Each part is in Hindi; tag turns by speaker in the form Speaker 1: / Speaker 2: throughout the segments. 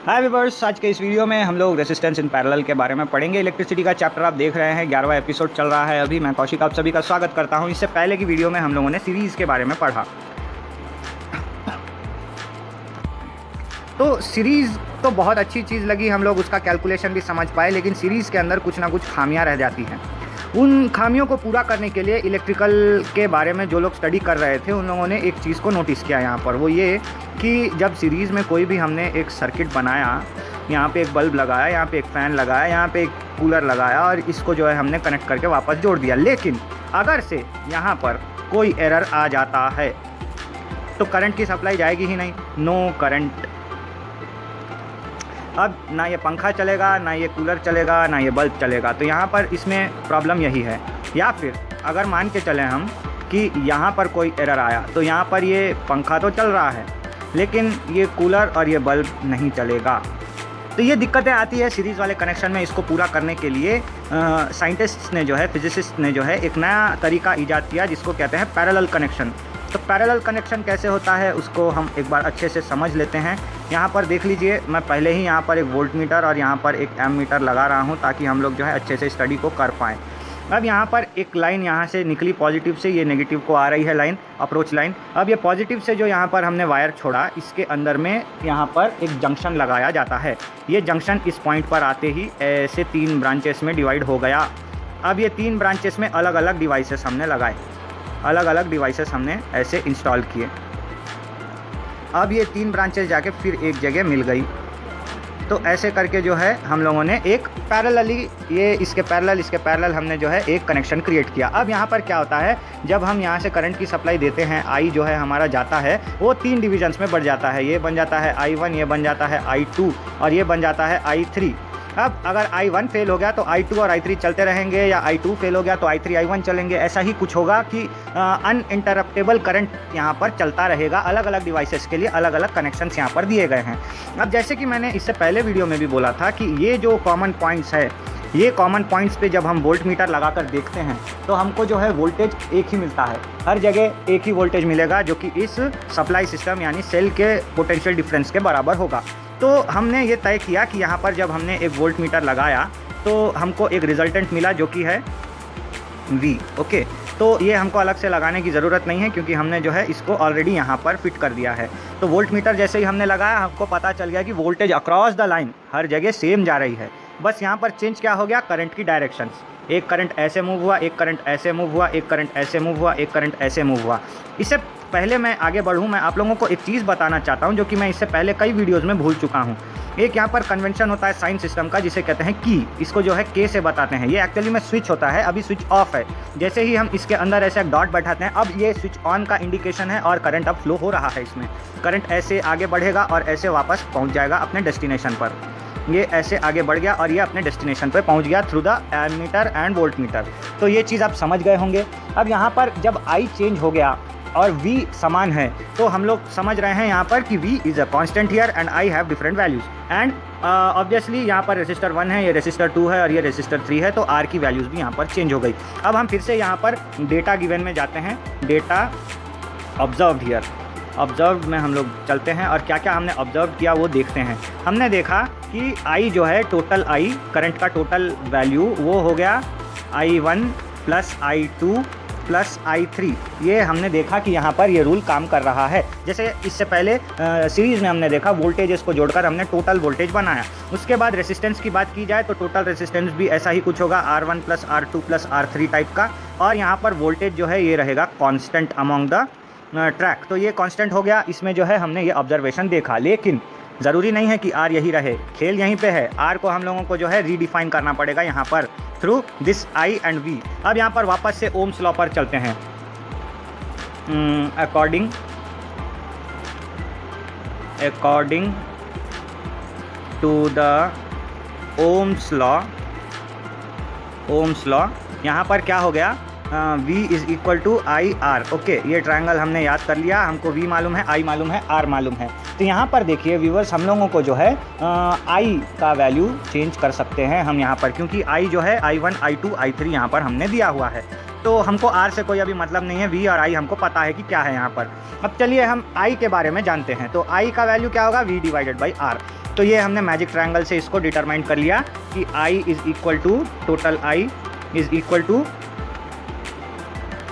Speaker 1: हाय व्यूअर्स, आज के इस वीडियो में हम लोग रेजिस्टेंस इन पैरेलल के बारे में पढ़ेंगे। इलेक्ट्रिसिटी का चैप्टर आप देख रहे हैं, 11वां एपिसोड चल रहा है अभी। मैं कौशिक आप सभी का स्वागत करता हूं। इससे पहले की वीडियो में हम लोगों ने सीरीज़ के बारे में पढ़ा। तो सीरीज़ तो बहुत अच्छी चीज़ लगी, हम लोग उसका कैलकुलेशन भी समझ पाए, लेकिन सीरीज़ के अंदर कुछ ना कुछ खामियां रह जाती हैं। उन खामियों को पूरा करने के लिए इलेक्ट्रिकल के बारे में जो लोग स्टडी कर रहे थे उन लोगों ने एक चीज़ को नोटिस किया यहाँ पर। वो ये कि जब सीरीज़ में कोई भी हमने एक सर्किट बनाया, यहाँ पे एक बल्ब लगाया, यहाँ पे एक फ़ैन लगाया, यहाँ पे एक कूलर लगाया और इसको जो है हमने कनेक्ट करके वापस जोड़ दिया, लेकिन अगर से यहाँ पर कोई एरर आ जाता है तो करंट की सप्लाई जाएगी ही नहीं, नो करंट। अब ना ये पंखा चलेगा, ना ये कूलर चलेगा, ना ये बल्ब चलेगा। तो यहाँ पर इसमें प्रॉब्लम यही है। या फिर अगर मान के चलें हम कि यहाँ पर कोई एरर आया, तो यहाँ पर ये पंखा तो चल रहा है लेकिन ये कूलर और ये बल्ब नहीं चलेगा। तो ये दिक्कतें आती है सीरीज़ वाले कनेक्शन में। इसको पूरा करने के लिए साइंटिस्ट ने जो है, फिजिसिस्ट ने जो है एक नया तरीका ईजाद किया जिसको कहते हैं पैरेलल कनेक्शन। तो पैरेलल कनेक्शन कैसे होता है उसको हम एक बार अच्छे से समझ लेते हैं। यहाँ पर देख लीजिए, मैं पहले ही यहाँ पर एक वोल्ट मीटर और यहाँ पर एक एम मीटर लगा रहा हूँ ताकि हम लोग जो है अच्छे से स्टडी को कर पाएँ। अब यहाँ पर एक लाइन यहाँ से निकली पॉजिटिव से, ये नेगेटिव को आ रही है लाइन, अप्रोच लाइन। अब ये पॉजिटिव से जो यहाँ पर हमने वायर छोड़ा, इसके अंदर में यहाँ पर एक जंक्शन लगाया जाता है। ये जंक्शन इस पॉइंट पर आते ही ऐसे 3 ब्रांचेस में डिवाइड हो गया। अब ये 3 ब्रांचेस में अलग अलग डिवाइसेस हमने लगाए, अलग अलग डिवाइसेस हमने ऐसे इंस्टॉल किए। अब ये 3 ब्रांचेस जाके फिर एक जगह मिल गई। तो ऐसे करके जो है हम लोगों ने एक पैरेलली, ये इसके पैरेलल हमने जो है एक कनेक्शन क्रिएट किया। अब यहाँ पर क्या होता है, जब हम यहाँ से करंट की सप्लाई देते हैं, आई जो है हमारा जाता है वो 3 डिविजन्स में बढ़ जाता है। ये बन जाता है I1, ये बन जाता है I2 और ये बन जाता है I3। अब अगर I1 फेल हो गया तो I2 और I3 चलते रहेंगे, या I2 फेल हो गया तो I3 I1 चलेंगे। ऐसा ही कुछ होगा कि अनइंटरप्टेबल करंट यहाँ पर चलता रहेगा। अलग अलग डिवाइसेस के लिए अलग अलग कनेक्शंस यहाँ पर दिए गए हैं। अब जैसे कि मैंने इससे पहले वीडियो में भी बोला था कि ये जो कॉमन पॉइंट्स है, ये कॉमन पॉइंट्स पे जब हम वोल्ट मीटर लगाकर देखते हैं तो हमको जो है वोल्टेज एक ही मिलता है। हर जगह एक ही वोल्टेज मिलेगा जो कि इस सप्लाई सिस्टम यानी सेल के पोटेंशियल डिफरेंस के बराबर होगा। तो हमने ये तय किया कि यहाँ पर जब हमने एक वोल्ट मीटर लगाया तो हमको एक रिजल्टेंट मिला जो कि है V। ओके, तो ये हमको अलग से लगाने की ज़रूरत नहीं है क्योंकि हमने जो है इसको ऑलरेडी यहाँ पर फिट कर दिया है। तो वोल्ट मीटर जैसे ही हमने लगाया हमको पता चल गया कि वोल्टेज अक्रॉस द लाइन हर जगह सेम जा रही है। बस यहाँ पर चेंज क्या हो गया, करंट की डायरेक्शंस। एक करंट ऐसे मूव हुआ, एक करंट ऐसे मूव हुआ, एक करंट ऐसे मूव हुआ, एक करंट ऐसे मूव हुआ। इससे पहले मैं आगे बढ़ूँ, मैं आप लोगों को एक चीज़ बताना चाहता हूँ जो कि मैं इससे पहले कई वीडियोज़ में भूल चुका हूँ। एक यहाँ पर कन्वेंशन होता है साइन सिस्टम का जिसे कहते हैं की। इसको जो है के से बताते हैं। ये एक्चुअली में स्विच होता है, अभी स्विच ऑफ है। जैसे ही हम इसके अंदर ऐसे डॉट बैठाते हैं, अब ये स्विच ऑन का इंडिकेशन है और करंट अब फ्लो हो रहा है। इसमें करंट ऐसे आगे बढ़ेगा और ऐसे वापस पहुँच जाएगा अपने डेस्टिनेशन पर। ये ऐसे आगे बढ़ गया और ये अपने डेस्टिनेशन पे पहुंच गया थ्रू द एमीटर एंड वोल्ट मीटर। तो ये चीज़ आप समझ गए होंगे। अब यहाँ पर जब I चेंज हो गया और V समान है तो हम लोग समझ रहे हैं यहाँ पर कि V is a constant here and I have different values. And obviously यहाँ पर रेसिस्टर 1 है, ये रेसिस्टर 2 है और ये रेसिस्टर 3 है, तो R की वैल्यूज़ भी यहाँ पर चेंज हो गई। अब हम फिर से यहाँ पर डेटा गिवन में जाते हैं, डेटा ऑब्जर्व्ड हियर। ऑब्जर्व में हम लोग चलते हैं और क्या क्या हमने ऑब्जर्व किया वो देखते हैं। हमने देखा कि I जो है टोटल I करंट का टोटल वैल्यू वो हो गया I1 plus I2 plus I3। ये हमने देखा कि यहाँ पर ये रूल काम कर रहा है। जैसे इससे पहले सीरीज़ में हमने देखा वोल्टेजेस को जोड़कर हमने टोटल वोल्टेज बनाया। उसके बाद रेसिस्टेंस की बात की जाए तो टोटल रेसिस्टेंस भी ऐसा ही कुछ होगा, R1 plus R2 plus R3 type का। और यहाँ पर वोल्टेज जो है ये रहेगा कॉन्स्टेंट अमॉन्ग द ट्रैक। तो ये कांस्टेंट हो गया। इसमें जो है हमने ये ऑब्जर्वेशन देखा, लेकिन ज़रूरी नहीं है कि R यही रहे, खेल यहीं पे है। R को हम लोगों को जो है रीडिफाइन करना पड़ेगा यहाँ पर through this I and V। अब यहाँ पर वापस से ओम्स लॉ पर चलते हैं। According to the Ohm's law यहाँ पर क्या हो गया, V is equal to I R. Okay, ये ट्रायंगल हमने याद कर लिया, हमको V मालूम है, I मालूम है, R मालूम है। तो यहाँ पर देखिए व्यूवर्स, हम लोगों को जो है I का वैल्यू चेंज कर सकते हैं हम यहाँ पर, क्योंकि I जो है I1, I2, I3 यहाँ पर हमने दिया हुआ है। तो हमको R से कोई अभी मतलब नहीं है, V और I हमको पता है कि क्या है यहाँ पर। अब चलिए हम I के बारे में जानते हैं। तो I का वैल्यू क्या होगा, V डिवाइडेड बाई R। तो ये हमने मैजिक ट्रायंगल से इसको डिटरमाइन कर लिया कि I is equal to total I is equal to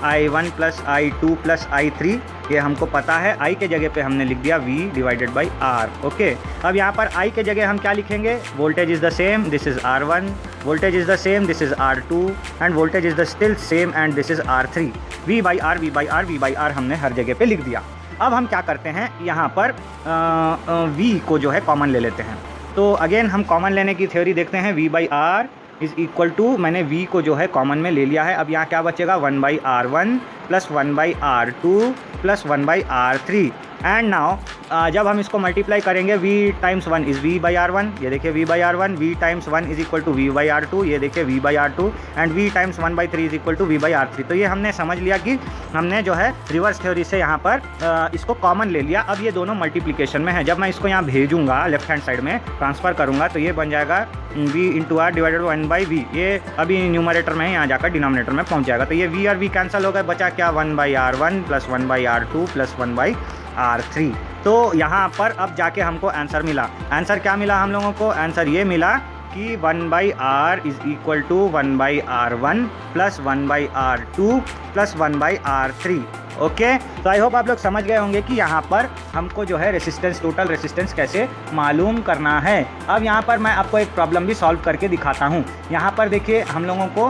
Speaker 1: I1 plus I2 plus I3। ये हमको पता है, I के जगह पे हमने लिख दिया V divided by R। Okay, अब यहाँ पर I के जगह हम क्या लिखेंगे, voltage is the same, this is R1, voltage is the same, this is R2 end voltage is the still same and this is R3। V by R V by R V by R हमने हर जगह पे लिख दिया। अब हम क्या करते हैं, यहाँ पर V को जो है कॉमन ले लेते हैं। तो अगेन हम कॉमन लेने की थ्योरी देखते हैं। V by R is equal to, मैंने V को जो है कॉमन में ले लिया है। अब यहाँ क्या बचेगा, 1 by R1 plus 1 by R2 plus 1 by R3 and now जब हम इसको मल्टीप्लाई करेंगे, V times 1 is V by R1, ये देखिए V by R1, V times 1 is equal to V by R2, ये देखिए V by R2 and V times 1 by 3 is equal to V by R3। तो ये हमने समझ लिया कि हमने जो है रिवर्स थ्योरी से यहाँ पर इसको कॉमन ले लिया। अब ये दोनों मल्टीप्लिकेशन में है, जब मैं इसको यहाँ भेजूँगा लेफ्ट हैंड साइड में ट्रांसफ़र करूँगा तो ये बन जाएगा V into R divided 1 by V। ये अभी न्यूमरेटर में है, यहाँ जाकर डिनोमिनेटर में पहुँच जाएगा। तो ये V और V कैंसिल हो गए, बचा क्या, 1 by R1 plus 1 by R2 plus 1 by R3। तो यहाँ पर अब जाके हमको आंसर मिला। आंसर क्या मिला हम लोगों को, आंसर ये मिला कि 1 by R is equal to 1 by R1 plus 1 by R2 plus 1 by R3। Okay, तो आई होप आप लोग समझ गए होंगे कि यहाँ पर हमको जो है रेसिस्टेंस, टोटल रेसिस्टेंस कैसे मालूम करना है। अब यहाँ पर मैं आपको एक प्रॉब्लम भी सॉल्व करके दिखाता हूँ। यहाँ पर देखिए हम लोगों को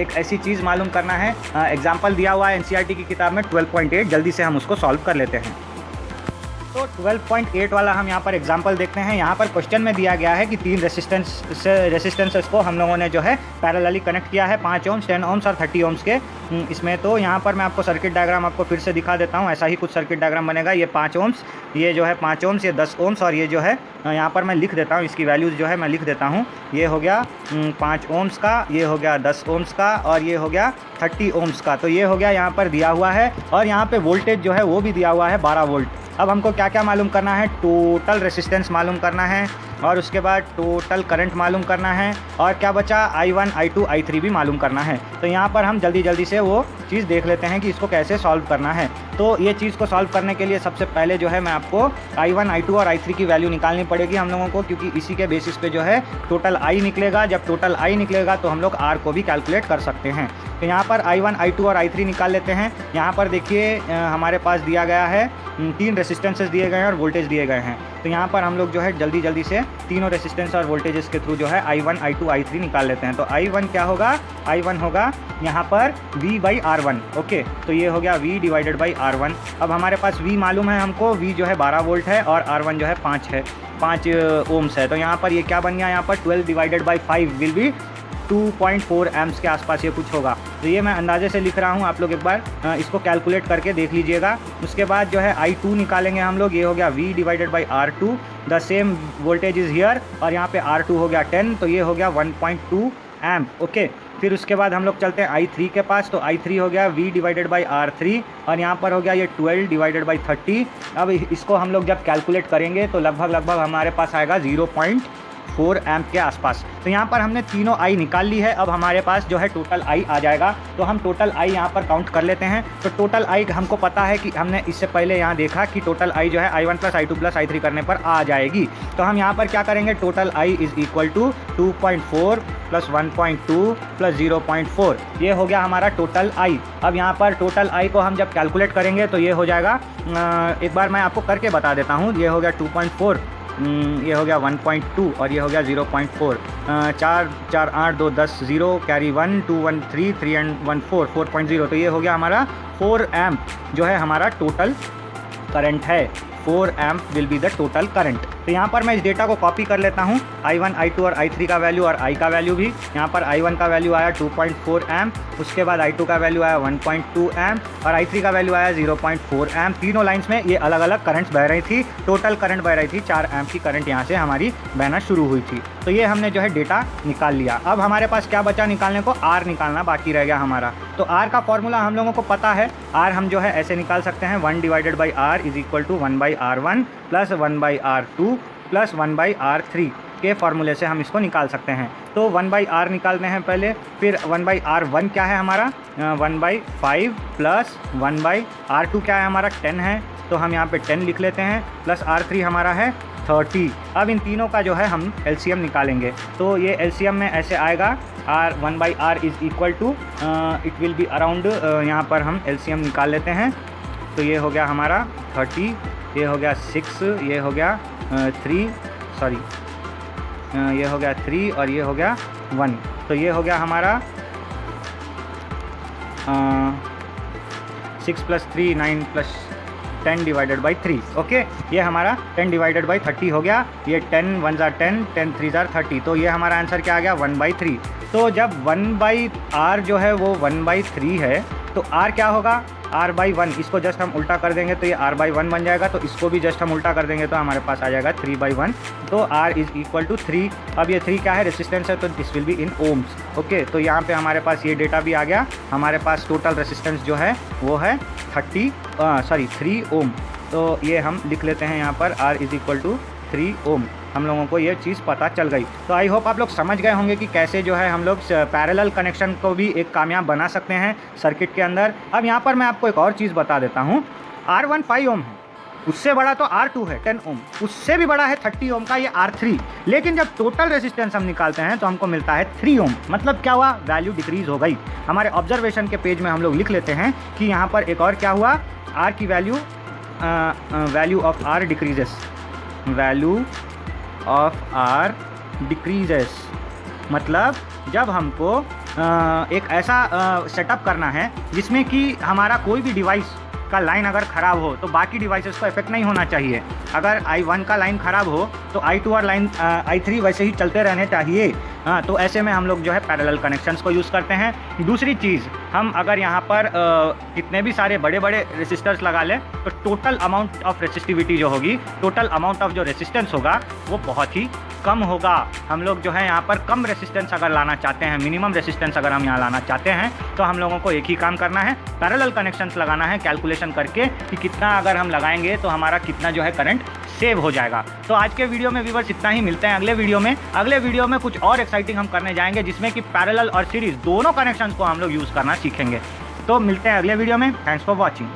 Speaker 1: एक ऐसी चीज़ मालूम करना है, एग्जाम्पल दिया हुआ है NCERT की किताब में 12.8, जल्दी से हम उसको सॉल्व कर लेते हैं। तो 12.8 वाला हम यहाँ पर एग्जाम्पल देखते हैं। यहाँ पर क्वेश्चन में दिया गया है कि 3 रेसिस्टेंसेस को हम लोगों ने जो है पैरेलली कनेक्ट किया है, 5 ओम्स, 10 ओम्स और 30 ओम्स के इसमें। तो यहाँ पर मैं आपको सर्किट डायग्राम आपको फिर से दिखा देता हूँ। ऐसा ही कुछ सर्किट डायग्राम बनेगा। ये 5 ओम्स, ये जो है 5 ओम्स, ये 10 ओम्स और ये जो है यहाँ पर मैं लिख देता हूँ, इसकी वैल्यूज़ जो है मैं लिख देता हूँ। ये हो गया 5 ओम्स का, ये हो गया 10 ओम्स का और ये हो गया 30 ओम्स का। तो ये हो गया यहाँ पर दिया हुआ है और यहाँ पे वोल्टेज जो है वो भी दिया हुआ है 12 वोल्ट। अब हमको क्या क्या मालूम करना है, टोटल रेसिस्टेंस मालूम करना है और उसके बाद टोटल करंट मालूम करना है और क्या बचा, I1, I2, I3 भी मालूम करना है। तो यहाँ पर हम जल्दी जल्दी से वो चीज़ देख लेते हैं कि इसको कैसे सॉल्व करना है। तो ये चीज़ को सॉल्व करने के लिए सबसे पहले जो है मैं आपको I1, I2 और I3 की वैल्यू निकालनी पड़ेगी हम लोगों को, क्योंकि इसी के बेसिस पे जो है टोटल I निकलेगा। जब टोटल I निकलेगा तो हम लोग R को भी कैलकुलेट कर सकते हैं। तो यहाँ पर I1, I2 और I3 निकाल लेते हैं। यहाँ पर देखिए हमारे पास दिया गया है 3 रेसिस्टेंसेस दिए गए हैं और वोल्टेज दिए गए हैं। तो यहाँ पर हम लोग जो है जल्दी जल्दी से तीनों रेसिस्टेंस और वोल्टेजेस के थ्रू जो है I1, I2, I3 निकाल लेते हैं। तो I1 क्या होगा, I1 होगा यहाँ पर V बाई R1। ओके, तो ये हो गया V डिवाइडेड बाई R1। अब हमारे पास V मालूम है हमको, V जो है 12 वोल्ट है और R1 जो है 5 ओम्स है। तो यहाँ पर ये क्या बन गया, यहाँ पर 12 divided by 5 will be 2.4 amps के आसपास ये कुछ होगा। तो ये मैं अंदाजे से लिख रहा हूँ, आप लोग एक बार इसको कैलकुलेट करके देख लीजिएगा। उसके बाद जो है I2 निकालेंगे हम लोग, ये हो गया V divided by R2, the same voltage is here और यहाँ पे R2 हो गया 10, तो ये हो गया 1.2 एम्प। ओके, फिर उसके बाद हम लोग चलते हैं I3 के पास। तो I3 हो गया V डिवाइडेड बाई R3 और यहाँ पर हो गया ये 12 डिवाइडेड बाई 30। अब इसको हम लोग जब कैलकुलेट करेंगे तो लगभग हमारे पास आएगा 0.4 एम्प के आसपास। तो यहाँ पर हमने तीनों I निकाल ली है। अब हमारे पास जो है टोटल I आ जाएगा। तो हम टोटल I यहाँ पर काउंट कर लेते हैं। तो टोटल I हमको पता है कि हमने इससे पहले यहाँ देखा कि टोटल I जो है I1 plus I2 plus I3 करने पर आ जाएगी। तो हम यहाँ पर क्या करेंगे, total I is equal to 2.4 plus 1.2 plus 0.4, ये हो गया हमारा टोटल I। अब यहाँ पर टोटल I को हम जब कैलकुलेट करेंगे तो ये हो जाएगा, एक बार मैं आपको करके बता देता हूँ। ये हो गया 2.4, ये हो गया 1.2 और ये हो गया 0.4। 4 4 8 2 10 0 कैरी 1 2 1 3 3 एंड 1 4 4.0। तो ये हो गया हमारा 4 एम्प जो है हमारा टोटल करंट है। 4 amp will be the total current. तो यहाँ पर मैं इस डेटा को कॉपी कर लेता हूँ, I1, I2 और I3 का वैल्यू और I का वैल्यू भी। यहाँ पर I1 का वैल्यू आया 2.4 एम्प, उसके बाद I2 का वैल्यू आया 1.2 एम्प और I3 का वैल्यू आया 0.4 एम्प। तीनों लाइंस में ये अलग अलग करंट्स बह रही थी, टोटल करंट बह रही थी 4 एम्प की करंट यहाँ से हमारी बहना शुरू हुई थी। तो ये हमने जो है डेटा निकाल लिया। अब हमारे पास क्या बचा निकालने को, R निकालना बाकी रह गया हमारा। तो R का फॉर्मूला हम लोगों को पता है। R हम जो है ऐसे निकाल सकते हैं, 1 divided by R is equal to 1 by R1 plus 1 by R2 plus 1 by R3 के फॉर्मूले से हम इसको निकाल सकते हैं। तो 1 बाई R निकालते हैं पहले, फिर 1 बाई R1 क्या है हमारा 1 बाई 5 प्लस 1 बाई R2 क्या है हमारा 10 है, तो हम यहाँ पे 10 लिख लेते हैं, प्लस R3 हमारा है 30। अब इन तीनों का जो है हम LCM निकालेंगे, तो ये LCM में ऐसे आएगा R 1/R is equal to it will be around, यहाँ पर हम LCM निकाल लेते हैं। तो ये हो गया हमारा 30, ये हो गया 6, ये हो गया 3, सॉरी ये हो गया 3 और ये हो गया 1। तो ये हो गया हमारा 6 + 3 9 + 10 डिवाइडेड बाई 3। ओके, ये हमारा 10 डिवाइडेड बाई 30 हो गया। ये 10 1 ज़ा 10, 10 3 ज़ा 30। तो ये हमारा आंसर क्या आ गया 1/3। तो जब 1/R जो है वो 1/3 है, तो R क्या होगा R/1। इसको जस्ट हम उल्टा कर देंगे तो ये R/1 बन जाएगा। तो इसको भी जस्ट हम उल्टा कर देंगे तो हमारे पास आ जाएगा 3/1। तो R इज़ इक्वल टू 3। अब ये 3 क्या है, रेसिस्टेंस है, तो this will be in ohms. Okay, तो यहाँ पे हमारे पास ये डेटा भी आ गया। हमारे पास टोटल रेसिस्टेंस जो है वो है 3 ओम। तो ये हम लिख लेते हैं यहाँ पर R इज़ इक्वल टू 3 ओम। हम लोगों को ये चीज़ पता चल गई। तो आई होप आप लोग समझ गए होंगे कि कैसे जो है हम लोग पैरेलल कनेक्शन को भी एक कामयाब बना सकते हैं सर्किट के अंदर। अब यहाँ पर मैं आपको एक और चीज़ बता देता हूँ। R1 5 ओम है, उससे बड़ा तो R2 है 10 ओम, उससे भी बड़ा है 30 ओम का ये R3। लेकिन जब टोटल रेजिस्टेंस हम निकालते हैं तो हमको मिलता है 3 ओम। मतलब क्या हुआ, वैल्यू डिक्रीज़ हो गई। हमारे ऑब्जर्वेशन के पेज में हम लोग लिख लेते हैं कि यहाँ पर एक और क्या हुआ, R की value of R decreases, value of R decreases. मतलब जब हमको एक ऐसा सेटअप करना है जिसमें कि हमारा कोई भी डिवाइस का लाइन अगर ख़राब हो तो बाकी डिवाइसेस को इफेक्ट नहीं होना चाहिए। अगर I1 का लाइन ख़राब हो तो I2 और I3 वैसे ही चलते रहने चाहिए। हाँ, तो ऐसे में हम लोग जो है पैरेलल कनेक्शंस को यूज़ करते हैं। दूसरी चीज़, हम अगर यहाँ पर कितने भी सारे बड़े बड़े रेसिस्टर्स लगा लें तो टोटल अमाउंट ऑफ रेसिस्टिविटी जो होगी, टोटल अमाउंट ऑफ जो रेसिस्टेंस होगा वो बहुत ही कम होगा। हम लोग जो है यहाँ पर कम रेसिस्टेंस अगर लाना चाहते हैं, मिनिमम रेसिस्टेंस अगर हम यहाँ लाना चाहते हैं, तो हम लोगों को एक ही काम करना है, पैरेलल कनेक्शंस लगाना है, कैलकुलेशन करके कि कितना अगर हम लगाएंगे तो हमारा कितना जो है करंट सेव हो जाएगा। तो आज के वीडियो में व्यूअर्स इतना ही। मिलते हैं अगले वीडियो में। अगले वीडियो में कुछ और एक्साइटिंग हम करने जाएंगे जिसमें कि पैरेलल और सीरीज दोनों कनेक्शंस को हम लोग यूज़ करना सीखेंगे। तो मिलते हैं अगले वीडियो में। Thanks for watching.